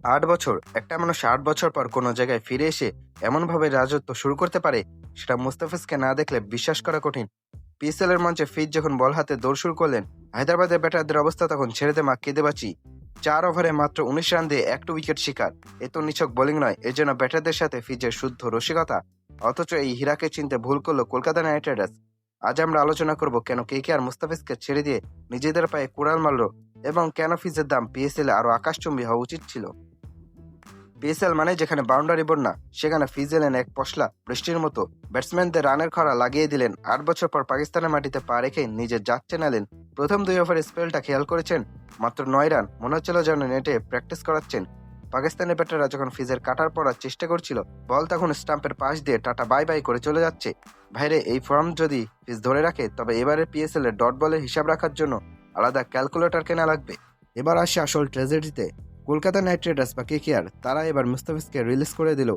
৮ বছর, একটা মানুষ ৮ বছর পর কোনো জায়গায় ফিরে এসে এমনভাবে রাজত্ব শুরু করতে পারে, সেটা মুস্তাফিজকে না দেখলে বিশ্বাস করা কঠিন। পিএসএল এর মঞ্চে ফিজ যখন বল হাতে দৌড় শুরু করলেন, হায়দ্রাবাদের ব্যাটারদের অবস্থা তখন ছেড়ে দে মা কেঁদে বাঁচি। 4 ওভারে মাত্র 19 রান দিয়ে একটা উইকেট শিকার। এ তো নিছক বোলিং নয়, এর জন্য ব্যাটারদের সাথে ফিজের শুদ্ধ রসিকতা। অথচ এই হীরাকে চিনতে ভুল করলো কলকাতা নাইট রাইডার্স। আজ আমরা আলোচনা করব কেন কেকেআর মুস্তাফিজকে ছেড়ে দিয়ে নিজেদের পায়ে কুড়াল মারল, এবং কেন ফিজের দাম পিএসএল আরো আকাশচুম্বী হওয়া উচিত ছিল। পিএসএল মানে যেখানে বাউন্ডারি বন্যা, সেখানে ফিজ এলেন এক পশলা বৃষ্টির মতো। ব্যাটসম্যানদের রানের খরা লাগিয়ে দিলেন। 8 বছর পর পাকিস্তানের মাটিতে পা রেখে নিজের জাত চেনালেন। প্রথম 2 ওভারের স্পেলটা খেয়াল করেছেন, মাত্র 9 রান, মনে হচ্ছিল যেন নেটে প্র্যাকটিস করাচ্ছেন। পাকিস্তানি ব্যাটাররা যখন ফিজের কাটার পড়ার চেষ্টা করছিল, বল তখন স্টাম্পের পাশ দিয়ে টাটা বাই বাই করে চলে যাচ্ছে। ভাইরে, এই ফর্ম যদি ফিজ ধরে রাখে, তবে এবারে পিএসএল এর ডট বলের হিসাব রাখার জন্য আলাদা ক্যালকুলেটর কেনা লাগবে। এবার আসে আসল ট্র্যাজেডিতে। কলকাতা নাইট রাইডার্স বা কেকেআর তারা এবার মুস্তাফিজকে রিলিজ করে দিল।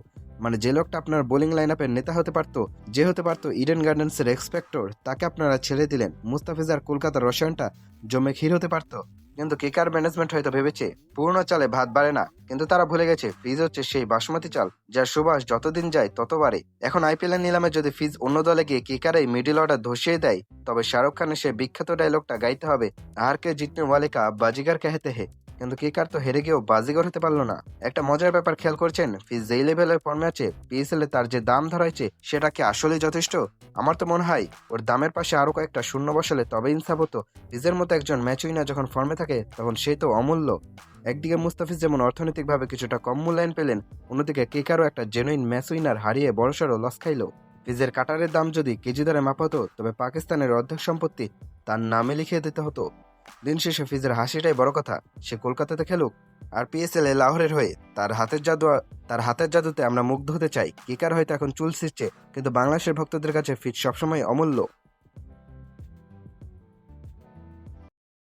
মানে যে লোকটা আপনার বোলিং লাইন আপের নেতা হতে পারতো, যে হতে পারতো ইডেন গার্ডেন্সের এক্সপেক্টর, তাকে আপনারা ছেড়ে দিলেন। মুস্তাফিজ আর কলকাতার রসায়নটা জমে ক্ষীর হতে পারতো। কিন্তু কেকেআর ম্যানেজমেন্ট হয়তো ভেবেছে পূর্ণ চালে ভাত বাড়ে না, কিন্তু তারা ভুলে গেছে ফিজ হচ্ছে সেই বাসমতি চাল যার সুবাস যতদিন যায় তত বাড়ে। এখন আইপিএল এর নিলামে যদি ফিজ অন্য দলে গিয়ে কেকেআর এই মিডল অর্ডার ধসিয়ে দেয়, তবে শাহরুখ খানের সেই বিখ্যাত ডায়লগটা গাইতে হবে, হার কে জিতনে ওয়ালে কা বাজিগার कहते हैं। কিন্তু কেকার তো হেরে গিয়েও বাজিগর হতে পারলো না। একটা মজার ব্যাপার খেয়াল করছেন, ফিজ যেই লেভেলের ফর্মে আছে, পিএসএল এ তার যে দাম ধরাইছে সেটা কি আসলেই যথেষ্ট? আমার তো মনে হয় ওর দামের পাশে আরো কয়েকটা শূন্য বসালে তবে ইনসাফ হতো। ফিজের মতো একজন ম্যাচ উইনার যখন ফর্মে থাকে, তখন সে তো অমূল্য। একদিকে মুস্তাফিজ যেমন অর্থনৈতিকভাবে কিছুটা কম মূল্যায়ন পেলেন, অন্যদিকে কেকারও একটা জেনুইন ম্যাচ উইনার হারিয়ে বড়সড় লস খাইলো। ফিজের কাটারের দাম যদি কেজি দরে মাপা হতো, তবে পাকিস্তানের অর্ধেক সম্পত্তি তার নামে লিখিয়ে দিতে হতো। দিন শেষে ফিজের হাসিটাই বড় কথা। সে কলকাতাতে খেলুক আর পিএসএল এ লাহোরের হয়ে, তার হাতের জাদুতে আমরা মুগ্ধ হতে চাই। কিকার হয়তো এখন চুল ছিঁড়ছে, কিন্তু বাংলাদেশের ভক্তদের কাছে ফিজ সবসময় অমূল্য।